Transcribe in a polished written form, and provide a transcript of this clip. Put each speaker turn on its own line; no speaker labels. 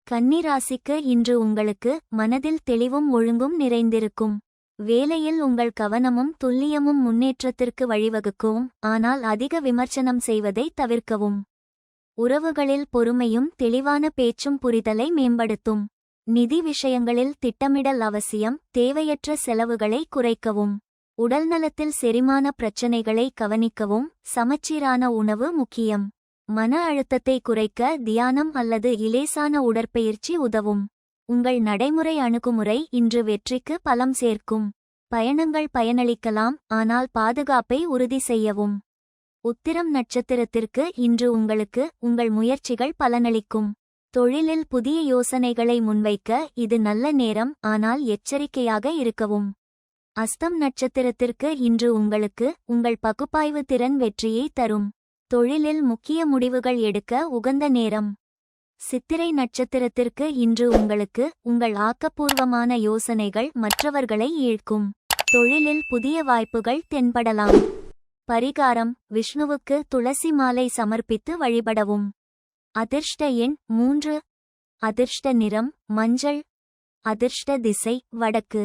கன்னி ராசிக்கு இன்று உங்களுக்கு மனதில் தெளிவும் ஒழுங்கும் நிறைந்திருக்கும். வேலையில் உங்கள் கவனமும் துல்லியமும் முன்னேற்றத்திற்கு வழிவகுக்கும், ஆனால் அதிக விமர்சனம் செய்வதை தவிர்க்கவும். உறவுகளில் பொறுமையும் தெளிவான பேச்சும் புரிதலை மேம்படுத்தும். நிதி விஷயங்களில் திட்டமிடல் அவசியம், தேவையற்ற செலவுகளை குறைக்கவும். உடல்நலத்தில் செரிமான பிரச்சனைகளை கவனிக்கவும், சமச்சீரான உணவு முக்கியம். மன அழுத்தத்தை குறைக்க தியானம் அல்லது இலேசான உடற்பயிற்சி உதவும். உங்கள் நடைமுறை அணுகுமுறை இன்று வெற்றிக்கு பலம் சேர்க்கும். பயணங்கள் பயனளிக்கலாம், ஆனால் பாதுகாப்பை உறுதி செய்யவும். உத்திரம் நட்சத்திரத்திற்கு இன்று உங்களுக்கு உங்கள் முயற்சிகள் பலனளிக்கும். தொழிலில் புதிய யோசனைகளை முன்வைக்க இது நல்ல நேரம், ஆனால் எச்சரிக்கையாக இருக்கவும். அஸ்தம் நட்சத்திரத்திற்கு இன்று உங்களுக்கு உங்கள் பகுப்பாய்வு திறன் வெற்றியை தரும். தொழிலில் முக்கிய முடிவுகள் எடுக்க உகந்த நேரம். சித்திரை நட்சத்திரத்திற்கு இன்று உங்களுக்கு உங்கள் ஆக்கப்பூர்வமான யோசனைகள் மற்றவர்களை ஈர்க்கும். தொழிலில் புதிய வாய்ப்புகள் தென்படலாம். பரிகாரம்: விஷ்ணுவுக்கு துளசி மாலை சமர்ப்பித்து வழிபடவும். அதிர்ஷ்ட எண் 3. அதிர்ஷ்ட நிறம் மஞ்சள். அதிர்ஷ்ட திசை வடக்கு.